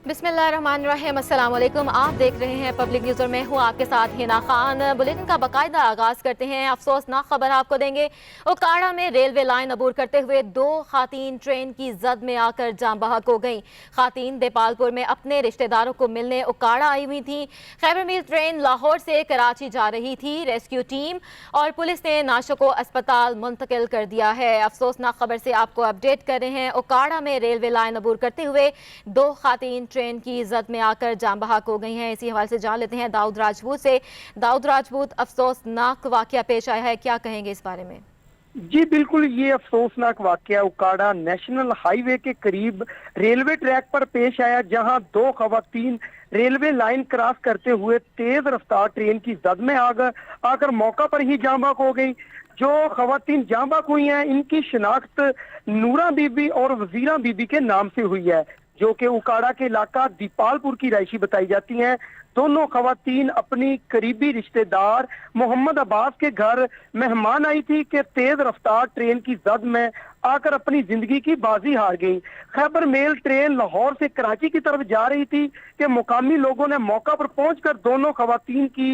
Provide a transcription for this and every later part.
बिस्मिल्लाहिर्रहमानिर्रहीम, अस्सलाम वालेकुम। आप देख रहे हैं पब्लिक न्यूज़ और मैं हूं आपके साथ हिना खान। बुलेटिन का बाकायदा आगाज़ करते हैं। अफसोसनाक खबर आपको देंगे। ओकाड़ा में रेलवे लाइन अबूर करते हुए 2 खातीन ट्रेन की जद में आकर जान बहक हो गईं। खातीन देपालपुर में अपने रिश्तेदारों को मिलने ओकाड़ा आई हुई थी। खैबर मील ट्रेन लाहौर से कराची जा रही थी। रेस्क्यू टीम और पुलिस ने नाशों को अस्पताल मुंतकिल कर दिया है। अफसोसनाक खबर से आपको अपडेट कर रहे हैं। ओकाड़ा में रेलवे लाइन अबूर करते हुए 2 खातीन ट्रेन की इज्जत में आकर जान बहक हो गई हैं। इसी हवाले से जान लेते हैं दाऊद राजपूत से। दाऊद राजपूत, अफसोसनाक वाकया पेश आया है, क्या कहेंगे इस बारे में? जी बिल्कुल, ये अफसोसनाक वाकया उकाड़ा नेशनल हाईवे के करीब रेलवे ट्रैक पर पेश आया, जहां 2 खवातीन रेलवे लाइन क्रॉस करते हुए तेज रफ्तार ट्रेन की जद में आकर मौका पर ही जान बहक हो गई। जो खवातीन जान बहक हुई हैं, इनकी शिनाख्त नूरा बीबी और वजीरा बीबी के नाम से हुई है, जो कि उकाड़ा के इलाका दीपालपुर की रहायशी बताई जाती हैं। दोनों खवातीन अपनी करीबी रिश्तेदार मोहम्मद अब्बास के घर मेहमान आई थी कि तेज रफ्तार ट्रेन की जद में आकर अपनी जिंदगी की बाजी हार गई। खैबर मेल ट्रेन लाहौर से कराची की तरफ जा रही थी कि मुकामी लोगों ने मौका पर पहुंचकर दोनों खवातीन की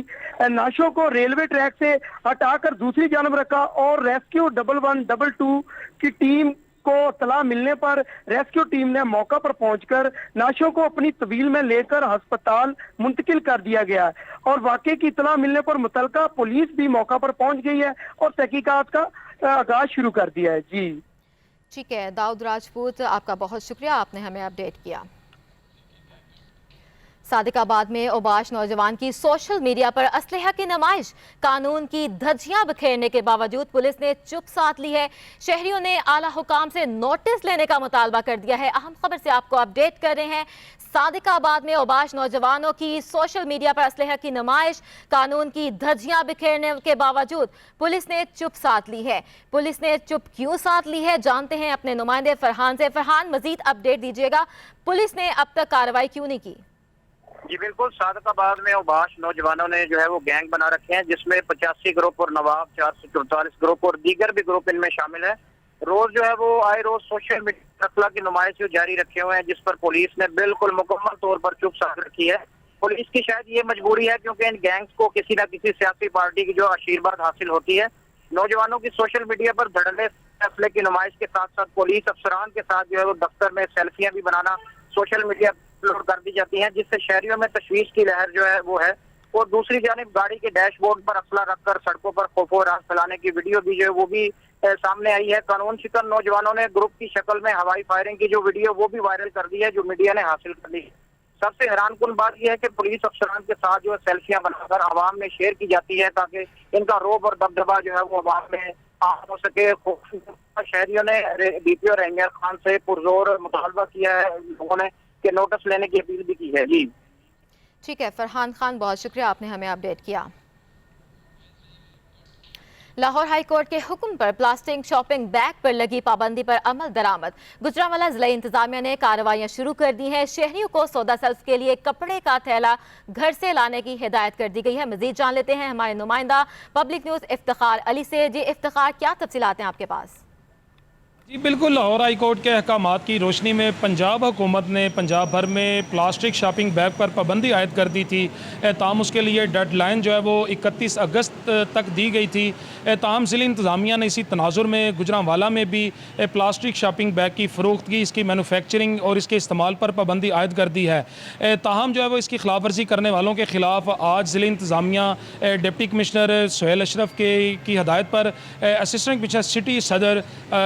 नाशों को रेलवे ट्रैक से हटाकर दूसरी जानब रखा और रेस्क्यू 1112 की टीम को इत्तला मिलने पर रेस्क्यू टीम ने मौका पर पहुंचकर नाशों को अपनी तवील में लेकर अस्पताल मुंतकिल कर दिया गया और वाकये की इत्तला मिलने पर मुतलका पुलिस भी मौका पर पहुंच गई है और तहकीकात का आगाज शुरू कर दिया है। जी ठीक है दाऊद राजपूत, आपका बहुत शुक्रिया, आपने हमें अपडेट किया। सादिकाबाद में ओबाश नौजवान की सोशल मीडिया पर असलहा की नुमाइश, कानून की धज्जियां बिखेरने के बावजूद पुलिस ने चुप साध ली है। शहरियों ने आला हुकाम से नोटिस लेने का मुतालबा कर दिया है। अहम खबर से आपको अपडेट कर रहे हैं। सादिकाबाद में ओबाश नौजवानों की सोशल मीडिया पर असलहा की नुमाइश, कानून की धज्जियां बिखेरने के बावजूद पुलिस ने चुप साध ली है। पुलिस ने चुप क्यों साध ली है, जानते हैं अपने नुमाइंदे फरहान से। फरहान, मजीद अपडेट दीजिएगा, पुलिस ने अब तक कार्रवाई क्यों नहीं की? जी बिल्कुल, सादिकाबाद में ओबाश नौजवानों ने जो है वो गैंग बना रखे हैं, जिसमें 85 ग्रुप और नवाब 444 ग्रुप और दीगर भी ग्रुप इनमें शामिल है। रोज जो है वो आए रोज सोशल मीडिया अखला की नुमाइश जारी रखे हुए हैं, जिस पर पुलिस ने बिल्कुल मुकम्मल तौर पर चुप साध रखी है। पुलिस की शायद ये मजबूरी है, क्योंकि इन गैंग्स को किसी न किसी सियासी पार्टी की जो आशीर्वाद हासिल होती है। नौजवानों की सोशल मीडिया पर धड़ल्ले फैसले की नुमाइश के साथ साथ पुलिस अफसरान के साथ जो है वो दफ्तर में सेल्फियां भी बनाना सोशल मीडिया अपलोड कर दी जाती हैं, जिससे शहरियों में तशवीश की लहर जो है वो है। और दूसरी जानिब गाड़ी के डैशबोर्ड पर असला रखकर सड़कों पर खौफो राज फैलाने की वीडियो भी जो है वो भी सामने आई है। कानून शिकन नौजवानों ने ग्रुप की शक्ल में हवाई फायरिंग की जो वीडियो वो भी वायरल कर दी है, जो मीडिया ने हासिल कर ली है। सबसे हैरानकुन बात यह है कि पुलिस अफसरान के साथ जो है सेल्फियां बनाकर आवाम में शेयर की जाती है, ताकि इनका रोब और दबदबा जो है वो आवाम में आम हो सके। शहरियों ने डीपीओ रहीमिया खान से पुरजोर मुतालबा किया है, लोगों ने के नोटिस लेने की अपील भी की है। जी ठीक है फरहान खान, बहुत शुक्रिया, आपने हमें अपडेट किया। लाहौर हाई कोर्ट के हुक्म पर प्लास्टिक शॉपिंग बैग पर लगी पाबंदी पर अमल दरामद। गुजरांवाला जिला इंतजामिया ने कार्रवाइयां शुरू कर दी हैं। शहरियों को सौदा सेल्फ के लिए कपड़े का थैला घर से लाने की हिदायत कर दी गई है। मजीद जान लेते हैं हमारे नुमाइंदा पब्लिक न्यूज़ इफ्तिखार अली से। जी इफ्तिखार, क्या तफसीलात हैं आपके पास? जी बिल्कुल, लाहौर हाई कोर्ट के अहकामात की रोशनी में पंजाब हुकूमत ने पंजाब भर में प्लास्टिक शॉपिंग बैग पर पाबंदी आयद कर दी थी। ताहम उसके लिए डेड लाइन जो है वो 31 अगस्त तक दी गई थी। ताहम ज़िला इंतज़ामिया ने इसी तनाजुर में गुजरांवाला में भी प्लास्टिक शॉपिंग बैग की फ़रोख्त की, इसकी मैनुफैक्चरिंग और इसके इस्तेमाल पर पाबंदी आयद कर दी है। ताहम जो है वो इसकी खिलाफ वर्जी करने वालों के ख़िलाफ़ आज ज़िला इंतज़ामिया डिप्टी कमिश्नर सुहेल अशरफ की हदायत पर असिस्टेंट कमिश्नर सिटी सदर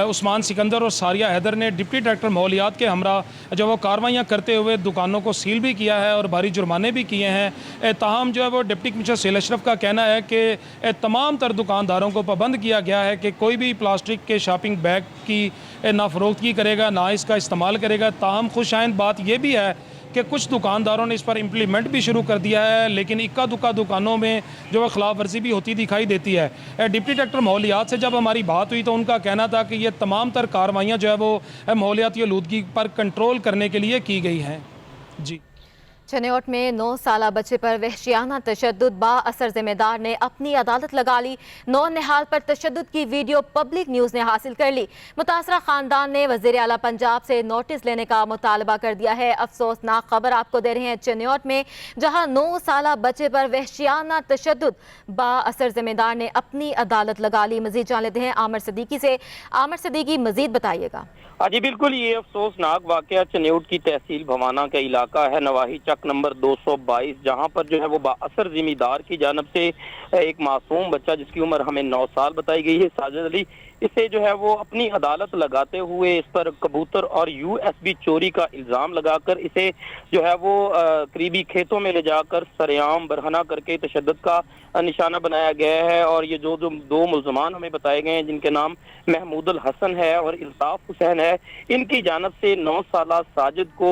उस्मान सिकंदर और सारिया हैदर ने डिप्टी डायरेक्टर माहौलियात के हमरा जो वो कार्रवाइयाँ करते हुए दुकानों को सील भी किया है और भारी जुर्माने भी किए हैं। ताहम जो है वो डिप्टी कमिश्नर सुहेल अशरफ का कहना है कि तमाम तर दुकानदारों को पाबंद किया गया है कि कोई भी प्लास्टिक के शॉपिंग बैग की ना फ़रोख्तगी करेगा ना इसका इस्तेमाल करेगा। ताहम खुशाइंद बात यह भी है कि कुछ दुकानदारों ने इस पर इम्प्लीमेंट भी शुरू कर दिया है, लेकिन इक्का दुक्का दुकानों में जो है खिलाफ वर्जी भी होती दिखाई देती है। डिप्टी डायरेक्टर माहौलियात से जब हमारी बात हुई तो उनका कहना था कि ये तमाम तर कार्रवाइयाँ जो है वो माहौलियाती आलूदगी पर कंट्रोल करने के लिए की गई हैं। जी चनेौट में 9 साला बच्चे पर वहशियाना तशद्दुद बाअसर जिम्मेदार ने अपनी अदालत लगा ली। 9 निहाल पर तशद्दुद की वीडियो पब्लिक न्यूज़ ने हासिल कर ली। मुतासरा खानदान ने वज़ीर आला पंजाब से नोटिस लेने का मुतालबा कर दिया है। अफसोसनाक खबर आपको दे रहे हैं चनेौट में, जहां 9 साला बच्चे पर वहशियाना तशद्दुद बाअसर जिम्मेदार ने अपनी अदालत लगा ली। मजीद जान लेते हैं आमिर सदीकी से। आमिर सदीकी, मजीद बताइएगा। जी बिल्कुल, ये अफसोसनाक वाकया चनेौट की तहसील भवाना का इलाका है, नवाही चक नंबर 222, जहां पर जो है वो बाअसर जिम्मेदार की जानब से एक मासूम बच्चा जिसकी उम्र हमें 9 साल बताई गई है, साजिद अली, इसे जो है वो अपनी अदालत लगाते हुए इस पर कबूतर और यूएसबी चोरी का इल्ज़ाम लगाकर इसे जो है वो करीबी खेतों में ले जाकर सरेआम बरहना करके तशद्दुद का निशाना बनाया गया है। और ये जो 2 मुल्ज़मान हमें बताए गए हैं, जिनके नाम महमूदुल हसन है और इल्ताफ हुसैन है, इनकी जानब से 9 साला साजिद को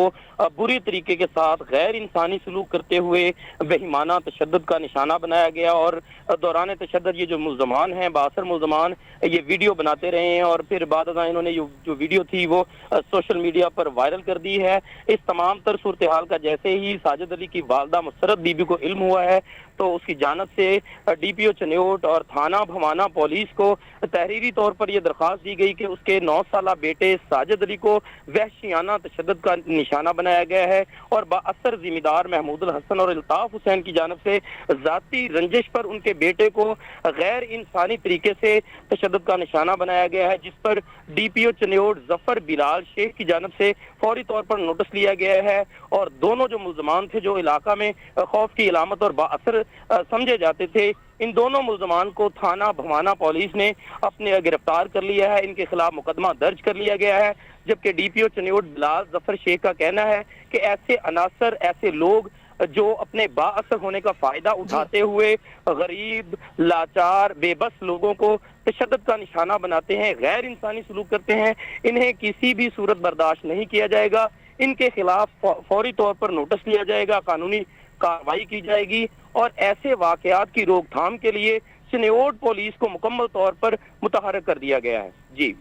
बुरी तरीके के साथ गैर इंसानी सलूक करते हुए बेईमाना तशद्दुद का निशाना बनाया गया। और दौरान तशद्दुद ये जो मुल्ज़मान हैं, बाअसर मुल्ज़मान, ये वीडियो बनाते रहे हैं और फिर बाद इन्होंने जो वीडियो थी वो सोशल मीडिया पर वायरल कर दी है। इस तमाम तर सूरत हाल का जैसे ही साजिद अली की वालदा मुसरत बीबी को इल्म हुआ है, तो उसकी जानब से डीपीओ चनेौट और थाना भवाना पुलिस को तहरीरी तौर पर यह दरख्वास्त दी गई कि उसके 9 साला बेटे साजिद अली को वहशियाना तशद्दुद का निशाना बनाया गया है और बाअसर जिम्मेदार महमूदुल हसन और इल्ताफ हुसैन की जानब से जाती रंजिश पर उनके बेटे को गैर इंसानी तरीके से तशद्दुद का निशाना बनाया गया है, जिस पर डीपीओ चनेौट जफर बिलाल शेख की जानब से फौरी तौर पर नोटिस लिया गया है। और दोनों जो मुल्ज़मान थे, जो इलाका में खौफ की इलामत और बाअसर समझे जाते थे, इन दोनों मुल्ज़मान को थाना भवाना पुलिस ने अपने गिरफ्तार कर लिया है। इनके खिलाफ मुकदमा दर्ज कर लिया गया है, जबकि डीपीओ चनेौट बिलाल जफर शेख का कहना है कि ऐसे अनासर, ऐसे लोग जो अपने बाअसर होने का फायदा उठाते हुए गरीब, लाचार, बेबस लोगों को तशद्दुद का निशाना बनाते हैं, गैर इंसानी सलूक करते हैं, इन्हें किसी भी सूरत बर्दाश्त नहीं किया जाएगा। इनके खिलाफ फौरी तौर पर नोटिस लिया जाएगा, कानूनी कार्रवाई की जाएगी और ऐसे वाकयात की रोकथाम के लिए चनेौट पुलिस को मुकम्मल तौर पर मुतहर्रिक कर दिया गया है। जी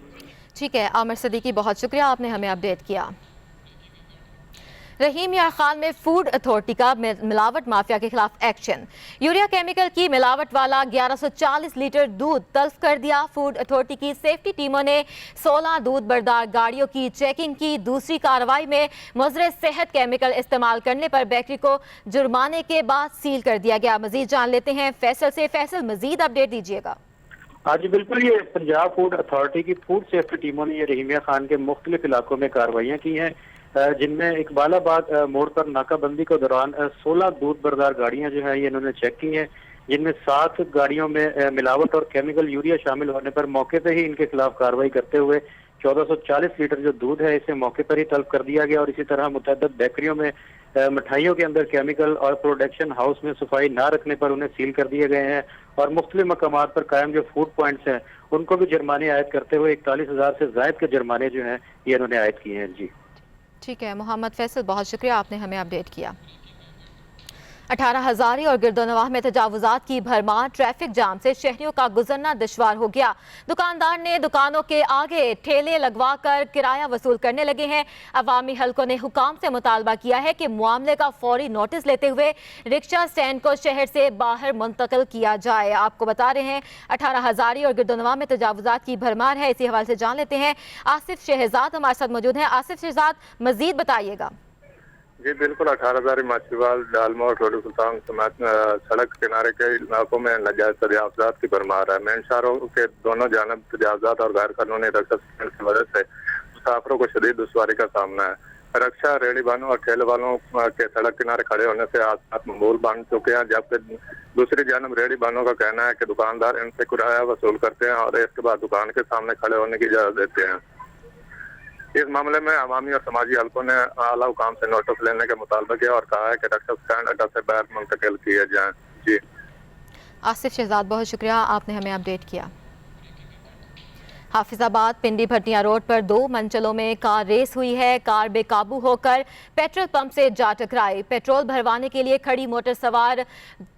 ठीक है आमिर सदीकी, बहुत शुक्रिया, आपने हमें अपडेट किया। रहीम यार खान में फूड अथॉरिटी का मिलावट माफिया के खिलाफ एक्शन। यूरिया केमिकल की मिलावट वाला 1140 लीटर दूध तल्फ कर दिया। फूड अथॉरिटी की सेफ्टी टीमों ने 16 दूध बरदार गाड़ियों की चेकिंग की। दूसरी कार्रवाई में मुज़र सेहत केमिकल इस्तेमाल करने पर बेकरी को जुर्माने के बाद सील कर दिया गया। मजीद जान लेते हैं फैसल से। फैसल, मजीद अपडेट दीजिएगा। हाँ जी बिल्कुल, ये पंजाब फूड अथॉरिटी की फूड सेफ्टी टीमों ने ये रहीमिया खान के मुख्तलिफ इलाकों में कार्रवाइयाँ की हैं, जिनमें इकबालाबाद मोड़ पर नाकाबंदी के दौरान 16 दूध बरदार गाड़ियां जो है ये इन्होंने चेक की हैं, जिनमें 7 गाड़ियों में मिलावट और केमिकल यूरिया शामिल होने पर मौके पर ही इनके खिलाफ कार्रवाई करते हुए 1440 लीटर जो दूध है इसे मौके पर ही तलब कर दिया गया। और इसी तरह मुतअद्दिद बेकरियों में मिठाइयों के अंदर केमिकल और प्रोडक्शन हाउस में सफाई ना रखने पर उन्हें सील कर दिए गए हैं और मुख्तलिफ मकामात पर कायम जो फूड पॉइंट्स हैं उनको भी जुर्माने आयद करते हुए 41,000 से ज़ायद के जुर्माने जो हैं ये इन्होंने आयद किए हैं। जी ठीक है मोहम्मद फैसल, बहुत शुक्रिया, आपने हमें अपडेट किया। 18 हज़ारी और गिरदोनवाह में तजावुजात की भरमार। ट्रैफिक जाम से शहरियों का गुजरना दुश्वार हो गया। दुकानदार ने दुकानों के आगे ठेले लगवा कर किराया वसूल करने लगे हैं। अवामी हलकों ने हुकाम से मुतालबा किया है कि मामले का फौरी नोटिस लेते हुए रिक्शा स्टैंड को शहर से बाहर मुंतकिल किया जाए। आपको बता रहे हैं 18 हज़ारी और गिरदोनवाह में तजावुजात की भरमार है। इसी हवाले से जान लेते हैं आसिफ शहजाद हमारे साथ मौजूद हैं। आसिफ शहजाद, मजीद बताइएगा। जी बिल्कुल, 18,000 माछीवाल, डालमोर, रोड सुल्तान समेत सड़क किनारे के इलाकों में नाजायज तजावुजात की भरमार है। मेन शहरों के दोनों जानब तजावुजात और गैर कानूनी रक्षा की वजह से मुसाफिरों को शदीद दुश्वारी का सामना है। रक्षा रेहड़ी वालों और ठेले वालों के सड़क किनारे खड़े होने से आसपास मकबूल बन चुके हैं, जबकि दूसरी जानब रेहड़ी वालों का कहना है कि दुकानदार इनसे किराया वसूल करते हैं और इसके बाद दुकान के सामने खड़े होने की इजाजत देते हैं। इस मामले में अवामी और समाजी हलकों ने आला हुकाम से नोटिस लेने का मुतालबा किया और कहा है कि रक्षा स्टैंड अड्डा से बाहर मुंतकिल किए जाएं। जी आसिफ शहजाद, बहुत शुक्रिया, आपने हमें अपडेट किया। हाफिजाबाद पिंडी भटिया रोड पर 2 मंजिलों में कार रेस हुई है। कार बेकाबू होकर पेट्रोल पंप से जा टकराई। पेट्रोल भरवाने के लिए खड़ी मोटर सवार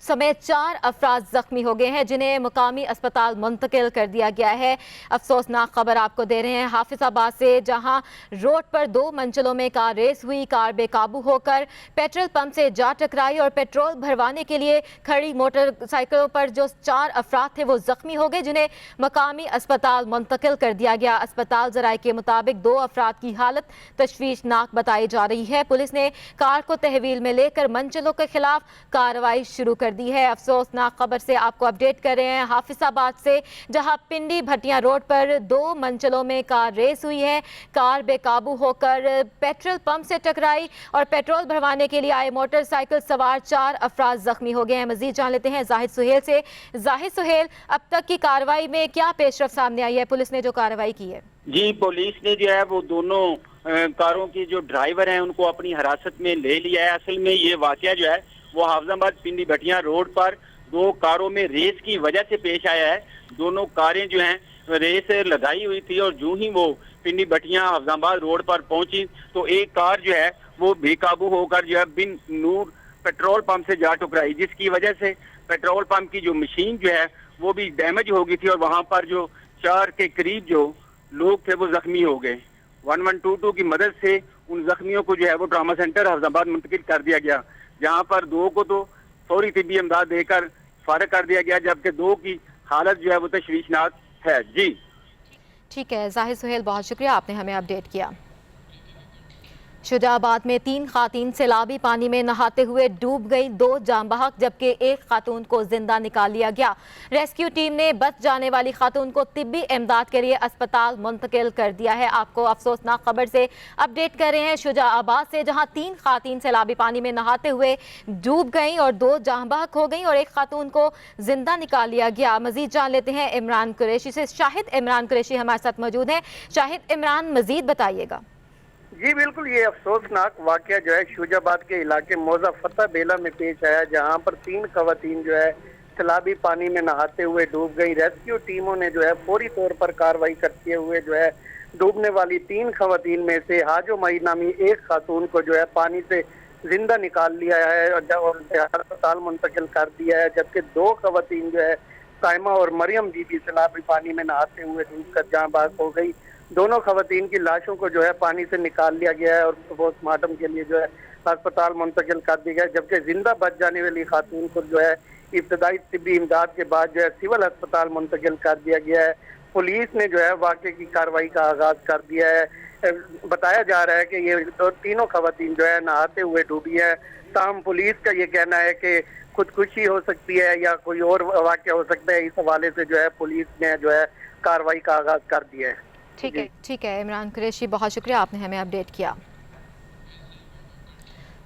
समेत 4 अफराद जख्मी हो गए हैं, जिन्हें मुकामी अस्पताल मुंतकिल कर दिया गया है। अफसोसनाक खबर आपको दे रहे हैं हाफिजाबाद से, जहां रोड पर 2 मंजिलों में कार रेस हुई। कार बेकाबू होकर पेट्रोल पंप से जा टकराई और पेट्रोल भरवाने के लिए खड़ी मोटरसाइकिलों पर जो 4 अफराद थे वो जख्मी हो गए, जिन्हें मुकामी अस्पताल मुंतकिल कर दिया गया। अस्पताल ज़राए के मुताबिक 2 अफराद की हालत तशवीशनाक बताई जा रही है। पुलिस ने कार को तहवील में लेकर मंजिलों के खिलाफ कार्रवाई शुरू कर दी है। अफसोसनाक खबर से आपको अपडेट कर रहे हैं हाफिजाबाद से, जहां पिंडी भटिया रोड पर 2 मंजिलों में कार रेस हुई है। कार बेकाबू होकर पेट्रोल पंप से टकराई और पेट्रोल भरवाने के लिए आए मोटरसाइकिल सवार 4 अफराद जख्मी हो गए हैं। मजीद जान लेते हैं जाहिद सुहेल से। जाहिद सुहेल, अब तक की कार्रवाई में क्या पेशरफ सामने आई है? पुलिस ने जो कार्रवाई की है। जी, पुलिस ने जो है वो दोनों कारों की जो ड्राइवर हैं उनको अपनी हिरासत में ले लिया है। असल में ये वाकया जो है वो हाफिजाबाद पिंडी भटिया रोड पर 2 कारों में रेस की वजह से पेश आया है। दोनों कारें जो हैं रेस लगाई हुई थी और जो ही वो पिंडी भटिया हाफिजाबाद रोड पर पहुंची तो एक कार जो है वो बेकाबू होकर जो है बिन नूर पेट्रोल पंप से जा टकराई, जिसकी वजह से पेट्रोल पंप की जो मशीन जो है वो भी डैमेज हो गई थी और वहां पर जो 4 के करीब जो लोग थे वो जख्मी हो गए। 1122 की मदद से उन जख्मियों को जो है वो ट्रामा सेंटर हाफिजाबाद मुंतकिल कर दिया गया, जहां पर 2 को तो फौरी तिब्बी इमदाद देकर फारिग कर दिया गया, जबकि 2 की हालत जो है वो तशवीशनाक है। जी ठीक है जाहिद सुहेल, बहुत शुक्रिया, आपने हमें अपडेट किया। शुजाबाद में 3 खातून सैलाबी पानी में नहाते हुए डूब गई, 2 जांबहक जबकि 1 खातून को जिंदा निकाल लिया गया। रेस्क्यू टीम ने बच जाने वाली खातून को तिब्बी इमदाद के लिए अस्पताल मुंतकिल कर दिया है। आपको अफसोसनाक खबर से अपडेट कर रहे हैं शुजाबाद से, जहां 3 खातून सैलाबी पानी में नहाते हुए डूब गई और 2 जांबहक हो गई और 1 खातून को जिंदा निकाल लिया गया। मजीद जान लेते हैं इमरान कुरैशी से। शाहिद इमरान कुरैशी हमारे साथ मौजूद हैं। शाहिद इमरान, मजीद बताइएगा। जी बिल्कुल, ये अफसोसनाक वाकया जो है शुजाबाद के इलाके मौजा फतेह बेला में पेश आया, जहां पर 3 खवातीन जो है सैलाबी पानी में नहाते हुए डूब गई। रेस्क्यू टीमों ने जो है फौरी तौर पर कार्रवाई करते हुए जो है डूबने वाली 3 खवातीन में से हाजो मई नामी 1 खातून को जो है पानी से जिंदा निकाल लिया है और अस्पताल मुंतकिल कर दिया है, जबकि 2 खवातीन जो है साइमा और मरियम भी सैलाबी पानी में नहाते हुए डूबकर जान बाज हो गई। दोनों खवातीन की लाशों को जो है पानी से निकाल लिया गया है और पोस्टमार्टम के लिए जो है अस्पताल मुंतकिल कर दिया गया है, जबकि जिंदा बच जाने वाली खातून को जो है इब्तदाई तिब्बी इमदाद के बाद जो है सिविल अस्पताल मुंतकिल कर दिया गया है। पुलिस ने जो है वाक़े की कार्रवाई का आगाज कर दिया है। बताया जा रहा है कि ये तीनों खवातीन जो है नहाते हुए डूबी है। ताहम पुलिस का ये कहना है कि खुदकुशी हो सकती है या कोई और वाक़या हो सकता है। इस हवाले से जो है पुलिस ने जो है कार्रवाई का आगाज कर दिया है। ठीक है इमरान कुरैशी, बहुत शुक्रिया, आपने हमें अपडेट किया।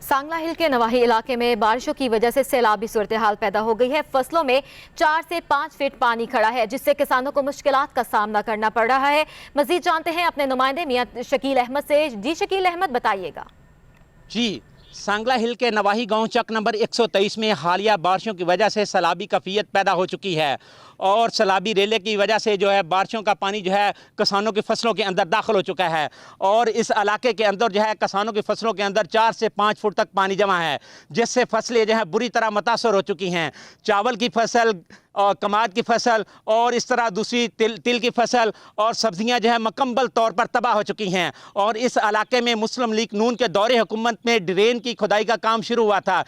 सांगला हिल के नवाही इलाके में बारिशों की वजह से सैलाबी सूरत हाल पैदा हो गई है। फसलों में 4 से 5 फीट पानी खड़ा है, जिससे किसानों को मुश्किलात का सामना करना पड़ रहा है। मजीद जानते हैं अपने नुमाइंदे मियां शकील अहमद से। जी शकील अहमद, बताइएगा। जी, सांगला हिल के नवाही गांव चक नंबर 123 में हालिया बारिशों की वजह से सैलाबी कफ़ियत पैदा हो चुकी है और सैलाबी रेले की वजह से जो है बारिशों का पानी जो है किसानों की फसलों के अंदर दाखिल हो चुका है और इस इलाके के अंदर जो है किसानों की फसलों के अंदर 4 से 5 फुट तक पानी जमा है, जिससे फसलें जो है बुरी तरह मुतासर हो चुकी हैं। चावल की फसल और कमाद की फसल और इस तरह दूसरी तिल की फसल और सब्जियां जो है मुकम्मल तौर पर तबाह हो चुकी हैं और इस इलाके में मुस्लिम लीग नून के दौरे हुकूमत में ड्रेन की खुदाई का काम शुरू हुआ था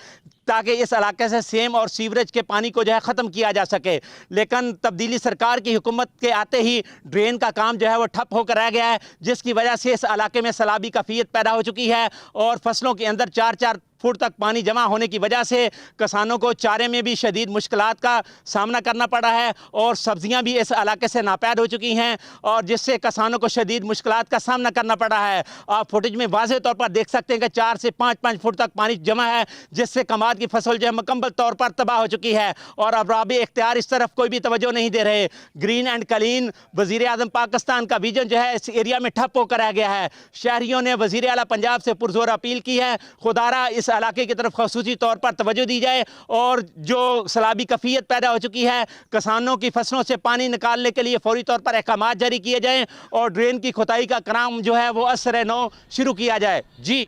ताकि इस इलाके से सेम और सीवरेज के पानी को जो है ख़त्म किया जा सके, लेकिन तब्दीली सरकार की हुकूमत के आते ही ड्रेन का काम जो है वो ठप होकर रह गया है, जिसकी वजह से इस इलाके में सैलाबी कफ़ियत पैदा हो चुकी है और फसलों के अंदर 4-4 फुट तक पानी जमा होने की वजह से किसानों को चारे में भी शदीद मुश्किलात का सामना करना पड़ा है और सब्जियां भी इस इलाके से नापैद हो चुकी हैं और जिससे किसानों को शदीद मुश्किलात का सामना करना पड़ा है। आप फुटेज में वाज़ेह तौर पर देख सकते हैं कि 4 से 5 फुट तक पानी जमा है, जिससे कमाद بعد की फसल जो है मुकम्मल तौर पर तबाह हो चुकी है और अब राबे इख्तियार इस तरफ कोई भी तवज्जो नहीं दे रहे। ग्रीन एंड क्लीन वज़ीर आज़म पाकिस्तान का विजन जो है इस एरिया में ठप होकर रह गया है। शहरियों ने वज़ीर आला पंजाब से पुरजोर अपील की है, खुदारा इस इलाके की तरफ खसूसी तौर पर तवज्जो दी जाए और जो सैलाबी कफ़ियत पैदा हो चुकी है, किसानों की फसलों से पानी निकालने के लिए फौरी तौर पर अहकाम जारी किए जाएँ और ड्रेन की खुदाई का काम जो है वो असर नौ शुरू किया जाए। जी।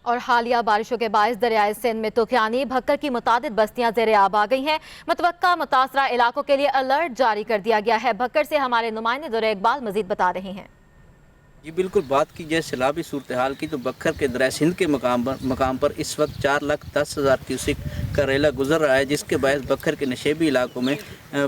और हालिया बारिशों के बायस दरियाए सिंध में तुगयानी भक्कर की मुतादिद बस्तियां ज़ेरे आब आ गई हैं। मुतवक्का मुतासरा इलाकों के लिए अलर्ट जारी कर दिया गया है। भक्कर से हमारे नुमाइंदे दुर्र इकबाल मजीद बता रहे हैं। जी बिल्कुल, बात की जाए सैलाबी सूरत हाल की तो बक्खर के दरिया सिंध के मकाम पर इस वक्त 4,10,000 क्यूसिक का रेला गुजर रहा है, जिसके बायस बक्खर के नशेबी इलाकों में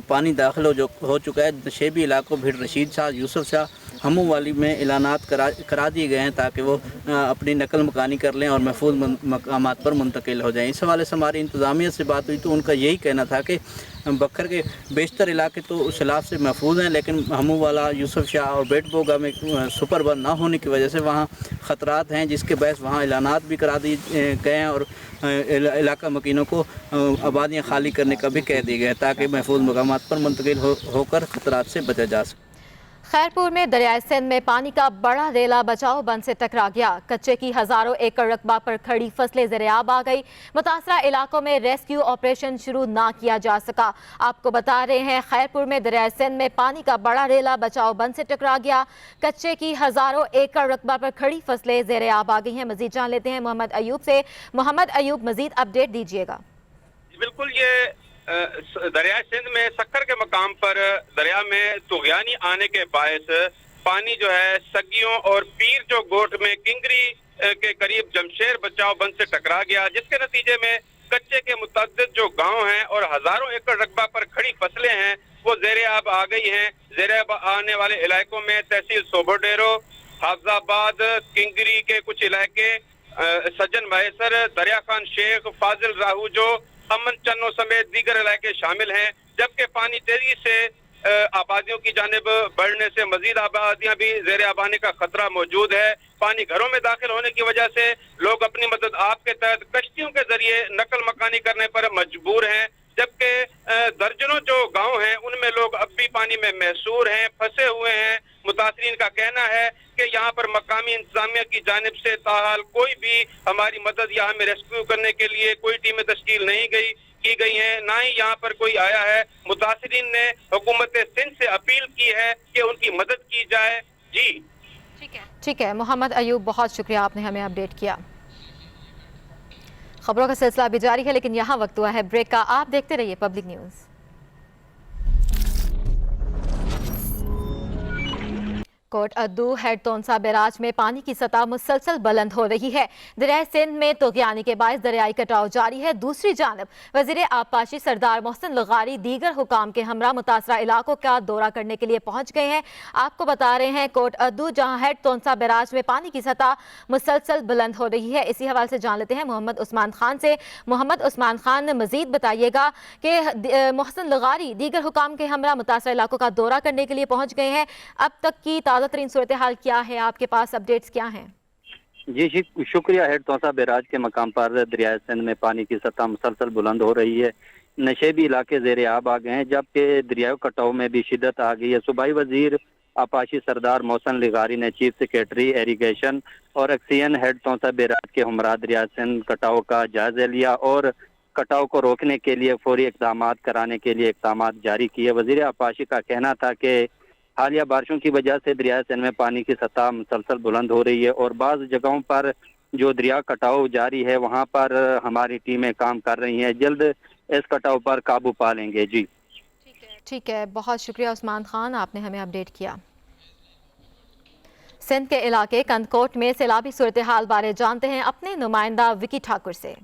पानी दाखिल हो चुका है। नशेबी इलाकों भिड़ रशीद शाह, यूसुफ शाह, हमू वाली में ऐलानात करा दिए गए हैं ताकि वो अपनी नकल मकानी कर लें और महफूज मकामात पर मुंतकिल हो जाएं। इस हवाले से हमारी इंतज़ामिया से बात हुई तो उनका यही कहना था कि बक्खर के बेशतर इलाके तो सैलाब से महफूज हैं, लेकिन हमू वाला, यूसुफ शाह और बेट बोगा में सुपर बंद ना होने की वजह से वहाँ ख़तरात हैं, जिसके बहस वहाँ ऐलानात भी करा दिए गए हैं और इलाका मकीनों को आबादियाँ खाली करने का भी कह दिया गया है ताकि महफूज मकामात पर मुंतकिल होकर ख़तरात से बचा जा सके। खैरपुर में दरियाए सिंध में पानी का बड़ा रेला बचाव बंद से टकरा गया। कच्चे की हजारों एकड़ रकबा पर खड़ी फसलें ज़ेरे-आब आ गई। मुतासरा इलाकों में रेस्क्यू ऑपरेशन शुरू ना किया जा सका। आपको बता रहे हैं खैरपुर में दरियाए सिंध में पानी का बड़ा रेला बचाव बंद से टकरा गया। कच्चे की हजारों एकड़ रकबा पर खड़ी फसलें ज़ेरे-आब आ गई हैं। मजीद जान लेते हैं मोहम्मद अयूब से। मोहम्मद अयूब, मजीद अपडेट दीजिएगा। बिल्कुल, ये दरिया सिंध में सक्कर के मकाम पर दरिया में तुगयानी आने के बायस पानी जो है सगियों और पीर जो गोट में किंगरी के करीब जमशेर बचाव बंद से टकरा गया, जिसके नतीजे में कच्चे के मुतअद्दिद जो गांव हैं और हजारों एकड़ रकबा पर खड़ी फसलें हैं वो ज़ेरे आब आ गई हैं। ज़ेरे आब आने वाले इलाकों में तहसील सोबोडेरो, हाफजाबाद, किंगरी के कुछ इलाके, सज्जन महेसर, दरिया खान शेख, फाजिल राहूजो, अमन चन्नो समेत दीगर इलाके शामिल हैं। जबकि पानी तेजी से आबादियों की जानिब बढ़ने से मजीद आबादियां भी ज़ेरे आब आने का खतरा मौजूद है। पानी घरों में दाखिल होने की वजह से लोग अपनी मदद आप के तहत कश्तियों के जरिए नकल मकानी करने पर मजबूर हैं, जबकि दर्जनों जो गांव हैं उनमें लोग अब भी पानी में महसूर हैं, फंसे हुए हैं। मुतासरीन का कहना है कि यहाँ पर मकामी इंतजामिया की जानिब से ताहाल कोई भी हमारी मदद या हमें रेस्क्यू करने के लिए कोई टीमें तश्कील नहीं की गई हैं, ना ही यहाँ पर कोई आया है। मुतासरीन ने हुकूमत सिंध से अपील की है कि उनकी मदद की जाए। जी ठीक है मोहम्मद अयूब, बहुत शुक्रिया, आपने हमें अपडेट किया। खबरों का सिलसिला भी जारी है, लेकिन यहाँ वक्त हुआ है ब्रेक का। आप देखते रहिए पब्लिक न्यूज़। कोट अद्दू हेड तोनसा बैराज में पानी की सतह मुसलसल बुलंद हो रही है। दरियाए सिंध में तुगयानी के बायस दरियाई कटाव जारी है। दूसरी जानब वजीर आबपाशी सरदार मोहसिन लगारी दीगर हुकाम के हमरा मुतासरा इलाकों का दौरा करने के लिए पहुंच गए हैं। आपको बता रहे हैं कोट अद्दू जहां हेड तोनसा बैराज में पानी की सतह मुसलसल बुलंद हो रही है। इसी हवाले से जान लेते हैं मोहम्मद उस्मान खान से। मोहम्मद उस्मान खान, मजीद बताइएगा कि मोहसिन लगारी दीगर हुकाम के हमरा मुतासरा इलाकों का दौरा करने के लिए पहुंच गए हैं। अब तक की तरीन सूरत हाल क्या है, आपके पास अपडेट्स क्या हैं? जी शुक्रिया। हेड तोसा बैराज के मकाम पर दरियाए सिंध में पानी की सतह मुसलसल बुलंद हो रही है। नशेबी इलाके ज़ेरे आब आ गए हैं, जबकि दरियाई कटाव में भी शिद्दत आ गई है। सूबाई वजीर आबपाशी सरदार मोहसिन लगारी ने चीफ सेक्रेटरी एरीगेशन और एक्सीएन हेड तोसा बैराज के हमरा दरियाए सिंध कटाव का जायजा लिया और कटाव को रोकने के लिए फौरी इक़दाम कराने के लिए इक़दाम जारी किए। वजीर आबपाशी का कहना था कि हालिया बारिशों की वजह से दरिया सिंध में पानी की सतह मुसलसल बुलंद हो रही है और बाज़ जगहों पर जो दरिया कटाव जारी है वहाँ पर हमारी टीमें काम कर रही हैं। जल्द इस कटाव पर काबू पा लेंगे। जी ठीक है, बहुत शुक्रिया उस्मान खान, आपने हमें अपडेट किया। सिंध के इलाके कंदकोट में सैलाबी सूरत हाल बारे जानते हैं अपने नुमाइंदा विकी ठाकुर से।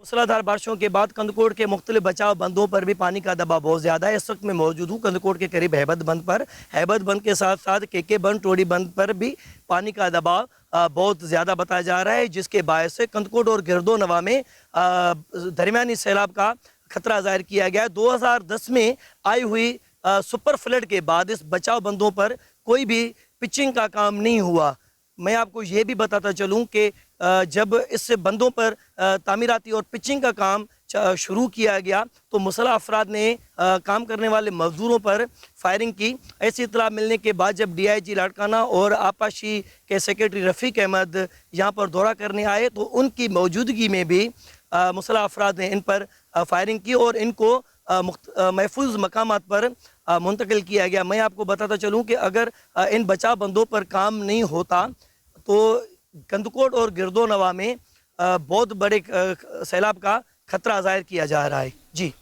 मूसलाधार बारिशों के बाद कंदकोट के मुख्तलिफ बचाव बंदों पर भी पानी का दबाव बहुत ज़्यादा है। इस वक्त मैं मौजूद हूँ कंदकोट के करीब हैबत बंद पर। हैबत बंद के साथ साथ केके बंद, टोड़ी बंद पर भी पानी का दबाव बहुत ज़्यादा बताया जा रहा है, जिसके बायस से कंदकोट और गिरदो नवा में दरमियानी सैलाब का खतरा जाहिर किया गया है। 2010 में आई हुई सुपर फ्लड के बाद इस बचाव बंदों पर कोई भी पिचिंग का काम नहीं हुआ। मैं आपको ये भी बताता चलूँ कि जब इस बंदों पर तामीराती और पिचिंग का काम शुरू किया गया तो मुसल्लह अफराद ने काम करने वाले मजदूरों पर फायरिंग की। ऐसी इत्तला मिलने के बाद जब DIG लाड़काना और आपाशी के सेक्रेटरी रफ़ीक अहमद यहाँ पर दौरा करने आए तो उनकी मौजूदगी में भी मुसल्लह अफराद ने इन पर फायरिंग की और इनको महफूज मकामात पर मुंतकिल किया गया। मैं आपको बताता चलूँ कि अगर इन बचाव बंदों पर काम नहीं होता तो कंदकोट और गिरदोनवा में बहुत बड़े सैलाब का खतरा जाहिर किया जा रहा है। जी,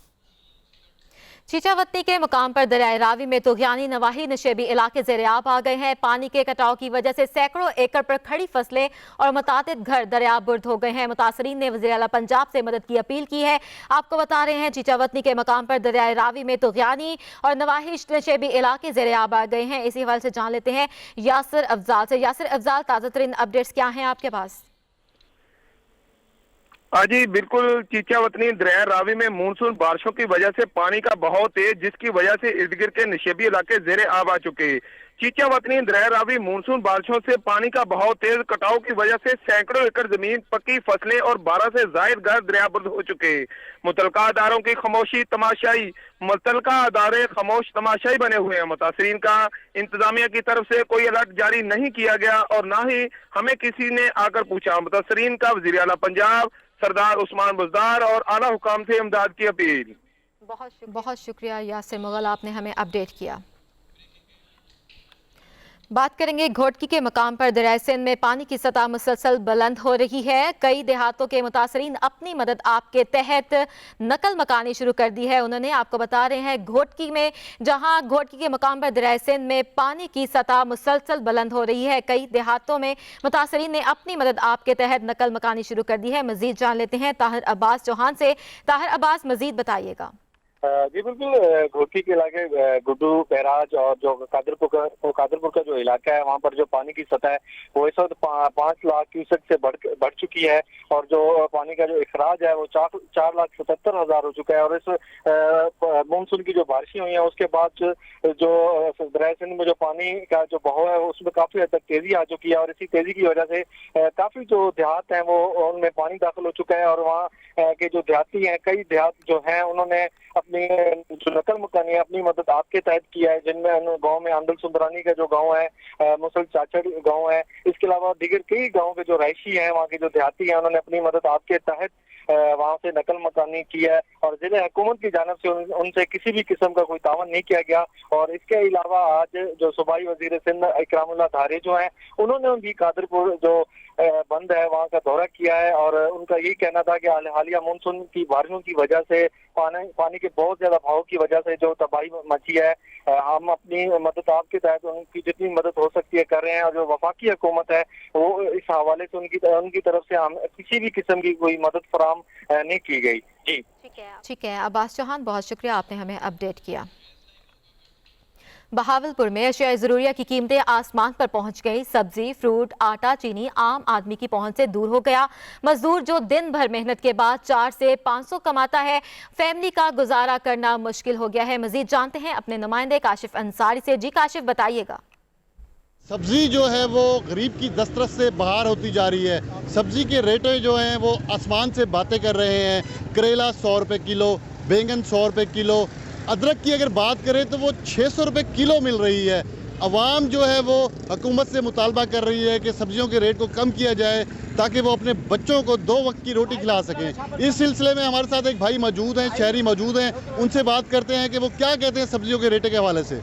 चीचावतनी के मुकाम पर दरियाए रावी में तुगयानी नवाही नशेबी इलाके ज़ेर-ए-आब आ गए हैं। पानी के कटाव की वजह से सैकड़ों एकड़ पर खड़ी फसलें और मुतादिद घर दरियाब बुर्द हो गए हैं। मुतासरीन ने वज़ीर आला पंजाब से मदद की अपील की है। आपको बता रहे हैं चीचावतनी के मुकाम पर दरियाए रावी में तुगयानी और नवाही नशेबी इलाके ज़ेर-ए-आब आ गए हैं। इसी हवाले से जान लेते हैं यासिर अफजाल से। यासिर अफजाल, ताज़ा तरीन अपडेट्स क्या हैं आपके पास? जी बिल्कुल, चीचावतनी दरिया रावी में मानसून बारिशों की वजह से पानी का बहाव तेज, जिसकी वजह से इर्द गिर्द के निशेबी इलाके ज़ेरे आब आ चुके। चीचावतनी दरिया रावी मानसून बारिशों से पानी का बहाव तेज, कटाव की वजह से सैकड़ों एकड़ जमीन, पक्की फसलें और 12 से जायद घर दरियाबर्द हो चुके। मुतलका अदारों की खामोशी तमाशाई, मुतलका अदारे खामोश तमाशाई बने हुए हैं। मुतासरीन का इंतजामिया की तरफ से कोई अलर्ट जारी नहीं किया गया और ना ही हमें किसी ने आकर पूछा। मुतासरीन का वज़ीर आला पंजाब सरदार उस्मान बुज़दार और आला हुकाम से इमदाद की अपील। बहुत शुक्रिया यासिर मुगल, आपने हमें अपडेट किया। बात करेंगे घोटकी के मकाम पर दरिया सिंध में पानी की सतह मुसलसल बुलंद हो रही है। कई देहातों के मुतासरीन अपनी मदद आपके तहत नकल मकानी शुरू कर दी है। उन्होंने आपको बता रहे हैं घोटकी में, जहां घोटकी के मकाम पर दरिया सिंध में पानी की सतह मुसलसल बुलंद हो रही है। कई देहातों में मुतासरीन ने अपनी मदद आपके तहत नकल मकानी शुरू कर दी है। मजीद जान लेते हैं ताहिर अब्बास चौहान से। ताहिर अब्बास, मजीद बताइएगा। जी बिल्कुल, घोटकी के इलाके गुड्डू, बैराज और जो कादरपुर का जो इलाका है वहाँ पर जो पानी की सतह है वो इस वक्त 5 लाख क्यूसेक से बढ़ चुकी है और जो पानी का जो इखराज है वो 4,77,000 हो चुका है। और इस मानसून की जो बारिशें हुई हैं उसके बाद जो दरिया सिंध में जो पानी का जो बहाव है उसमें काफी हद तक तेजी आ चुकी है और इसी तेजी की वजह से काफी जो देहात हैं वो उनमें पानी दाखिल हो चुका है। और वहाँ के जो देहाती हैं, कई देहात जो हैं उन्होंने अपनी जो नकल मकानी अपनी मदद आपके तहत किया है, जिनमें गांव में आंदल सुंदरानी का जो गांव है, मुसल चाचड़ गांव है, इसके अलावा दीगर कई गांव के जो रहायशी हैं, वहाँ के जो देहाती हैं, उन्होंने अपनी मदद आपके तहत वहाँ से नकल मकानी की है और जिले हुकूमत की जानिब से उनसे किसी भी किस्म का कोई तावन नहीं किया गया। और इसके अलावा आज जो सूबाई वजीर सिंध इकरामुल्लाह धारी जो हैं उन्होंने भी कादरपुर जो बंद है वहाँ का दौरा किया है और उनका यही कहना था कि हालिया मानसून की बारिशों की वजह से पानी के बहुत ज्यादा बहाव की वजह से जो तबाही मची है, हम अपनी मदद आपके तहत उनकी जितनी मदद हो सकती है कर रहे हैं। और जो वफाकी हुकूमत है वो इस हवाले से उनकी तरफ से हम किसी भी किस्म की कोई मदद फराहम नहीं की गई। जी ठीक है अब्बास चौहान, बहुत शुक्रिया, आपने हमें अपडेट किया। बहावलपुर में अशिया ज़रूरिया की कीमतें आसमान पर पहुंच गई। सब्जी, फ्रूट, आटा, चीनी आम आदमी की पहुंच से दूर हो गया। मजदूर जो दिन भर मेहनत के बाद 400 से 500 कमाता है, फैमिली का गुजारा करना मुश्किल हो गया है। मजीद जानते हैं अपने नुमाइंदे काशिफ अंसारी से। जी काशिफ, बताइएगा। सब्जी जो है वो गरीब की दस्तरस से बाहर होती जा रही है। सब्जी के रेटें जो हैं वो आसमान से बातें कर रहे हैं। करेला 100 रुपये किलो, बैंगन 100 रुपये किलो, अदरक की अगर बात करें तो वो 600 रुपये किलो मिल रही है। अवाम जो है वो हुकूमत से मुतालबा कर रही है कि सब्जियों के रेट को कम किया जाए ताकि वो अपने बच्चों को 2 वक्त की रोटी खिला सकें। इस सिलसिले में हमारे साथ एक भाई मौजूद हैं, शहरी मौजूद हैं, उनसे बात करते हैं कि वो क्या कहते हैं सब्जियों के रेट के हवाले से।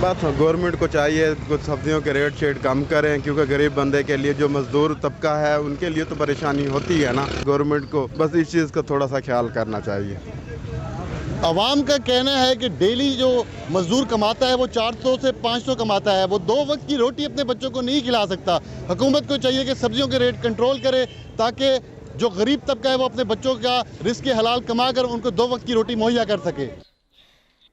बस गवर्नमेंट को चाहिए कुछ सब्जियों के रेट शेट कम करें, क्योंकि गरीब बंदे के लिए जो मजदूर तबका है उनके लिए तो परेशानी होती है ना। गवर्नमेंट को बस इस चीज़ का थोड़ा सा ख्याल करना चाहिए। अवाम का कहना है कि डेली जो मजदूर कमाता है वो 400 से 500 कमाता है, वो 2 वक्त की रोटी अपने बच्चों को नहीं खिला सकता। हुकूमत को चाहिए कि सब्जियों के रेट कंट्रोल करे ताकि जो गरीब तबका है वो अपने बच्चों का रिस्क हलाल कमा कर उनको 2 वक्त की रोटी मुहैया कर सके।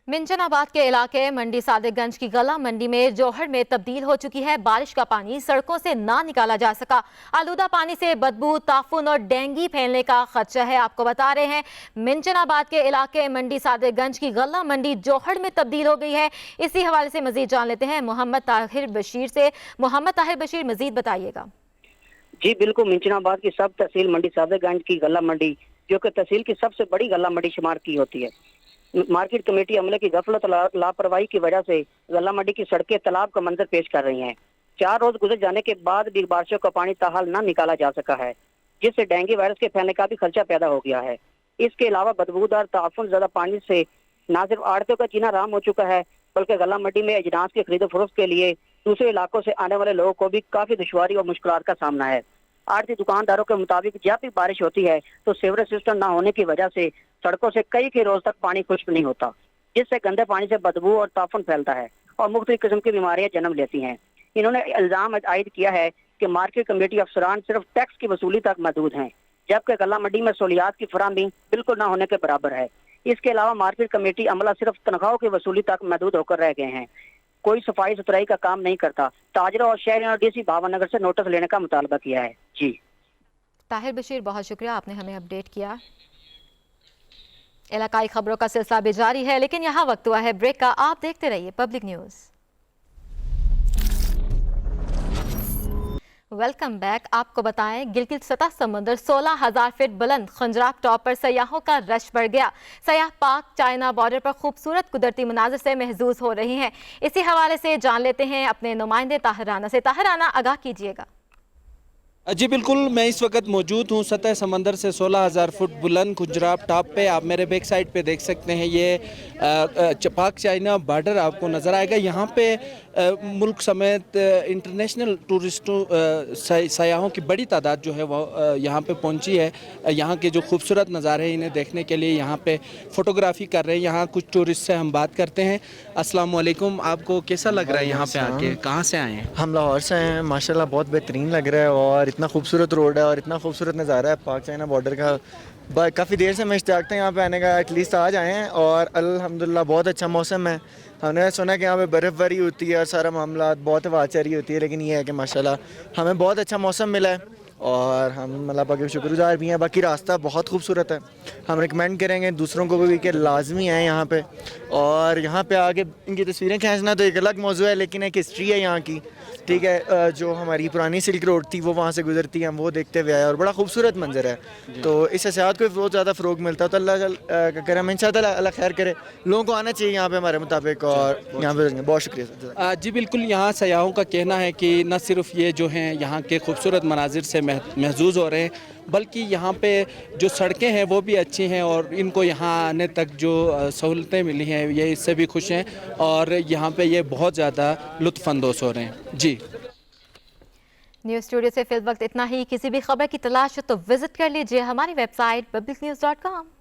मिंजनाबाद के इलाके मंडी सादिकगंज की गला मंडी में जोहड़ में तब्दील हो चुकी है। बारिश का पानी सड़कों से ना निकाला जा सका। आलूदा पानी से बदबू, ताफुन और डेंगू फैलने का खदशा है। आपको बता रहे हैं मिंजनाबाद के इलाके मंडी सादिकगंज की गला मंडी जोहड़ में तब्दील हो गई है। इसी हवाले से मजीद जान लेते हैं मोहम्मद ताहिर बशीर से। मोहम्मद ताहिर बशीर, मजीद बताइएगा। जी बिल्कुल, मिंजनाबाद की सब तहसील मंडी सादिकगंज की गला मंडी, जो कि तहसील की सबसे बड़ी गला मंडी शुमार की होती है, मार्केट कमेटी अमले की गफलत लापरवाही की वजह से गला मंडी की सड़कें तालाब का मंजर पेश कर रही हैं। 4 रोज गुजर जाने के बाद भी बारिशों का पानी ताहाल न निकाला जा सका है, जिससे डेंगू वायरस के फैलने का भी खदशा पैदा हो गया है। इसके अलावा बदबूदार ताफुन ज्यादा पानी से न सिर्फ आड़तियों का जीना हराम हो चुका है, बल्कि गला मंडी में अजनास की खरीदो फरोख्त के लिए दूसरे इलाकों से आने वाले लोगों को भी काफी दुश्वारी और मुश्किलात का सामना है। आड़ती दुकानदारों के मुताबिक जब भी बारिश होती है तो सीवरेज सिस्टम न होने की वजह से सड़कों से कई रोज तक पानी खुश्क नहीं होता, जिससे गंदे पानी से बदबू और ताफुन फैलता है और मुख्तलिफ किस्म की बीमारियां जन्म लेती हैं। इन्होंने इल्जाम आयद किया है कि मार्केट कमेटी अफसरान सिर्फ टैक्स की वसूली तक महदूद हैं, जबकि गला मंडी में सहूलियात की फराहमी बिल्कुल न होने के बराबर है। इसके अलावा मार्केट कमेटी अमला सिर्फ तनख्वाहों की वसूली तक महदूद होकर रह गए हैं, कोई सफाई सुथराई का काम नहीं करता। ताजरों और शहरियों ने डीसी भावनगर से नोटिस लेने का मुतालबा किया है। जी ताहिर बशीर, बहुत शुक्रिया, आपने हमें अपडेट किया। इलाकाई खबरों का सिलसिला भी जारी है, लेकिन यहाँ वक्त हुआ है ब्रेक का। आप देखते रहिए पब्लिक न्यूज़। Welcome back. आपको बताएं, गिलगित सतह समंदर 16,000 फीट बुलंद खंजराक टॉप पर सयाहों का रश बढ़ गया। सयाह पाक चाइना बॉर्डर पर खूबसूरत कुदरती मनाजिर से महजूज हो रही हैं। इसी हवाले से जान लेते हैं अपने नुमाइंदे ताहिर राना से। ताहिर राना, आगाह कीजिएगा। जी बिल्कुल, मैं इस वक्त मौजूद हूँ सतह समंदर से 16,000 फुट बुलंद खुजराब टॉप पे। आप मेरे बैक साइड पे देख सकते हैं, ये पाक चाइना बॉर्डर आपको नज़र आएगा। यहाँ पे मुल्क समेत इंटरनेशनल टूरिस्टों सयाहों की बड़ी तादाद जो है वो यहाँ पे पहुँची है। यहाँ के जो खूबसूरत नज़ारे हैं इन्हें देखने के लिए यहाँ पे फ़ोटोग्राफी कर रहे हैं। यहाँ कुछ टूरिस्ट से हम बात करते हैं। अस्सलाम वालेकुम, आपको कैसा लग रहा है यहाँ पे आके? कहाँ से आए हैं? हम लाहौर से हैं। माशाल्लाह बहुत बेहतरीन लग रहा है और इतना खूबसूरत रोड है और इतना खूबसूरत नज़ारा है पाक चाइना बॉर्डर का। काफ़ी देर से मैं इश्तियाक था यहाँ पे आने का, एटलीस्ट आज आए हैं और अल्हम्दुलिल्लाह बहुत अच्छा मौसम है। हमने सुना कि यहाँ पे बर्फ़बारी होती है और सारा मामला बहुत हवा चली होती है, लेकिन ये है कि माशाल्लाह हमें बहुत अच्छा मौसम मिला है और हम अल्लाह पाक के शुक्रगुजार भी हैं। बाकी रास्ता बहुत खूबसूरत है, हम रिकमेंड करेंगे दूसरों को भी कि लाजमी आए यहाँ पे। और यहाँ पे आके इनकी तस्वीरें खींचना तो एक अलग मौजू है, लेकिन एक हिस्ट्री है यहाँ की, ठीक है। जो हमारी पुरानी सिल्क रोड थी वो वहाँ से गुजरती है, हम वो देखते हुए आए और बड़ा खूबसूरत मंजर है। तो इस सियाहत को बहुत ज़्यादा फ़रोग मिलता है। तो अल्लाह करम इंशाअल्लाह अल्लाह खैर करे, लोगों को आना चाहिए यहाँ पे हमारे मुताबिक। और यहाँ पे बहुत शुक्रिया। जी बिल्कुल, यहाँ सयाहों का कहना है कि न सिर्फ ये जो हैं यहाँ के खूबसूरत मनाजिर से महजूज हो रहे हैं, बल्कि यहाँ पे जो सड़कें हैं वो भी अच्छी हैं और इनको यहाँ आने तक जो सहूलतें मिली हैं ये इससे भी खुश हैं और यहाँ पे ये बहुत ज़्यादा लुत्फ़अंदोज़ हो रहे हैं। जी न्यूज़ स्टूडियो से फिल वक्त इतना ही। किसी भी खबर की तलाश हो तो विजिट कर लीजिए हमारी वेबसाइट publicnews.com।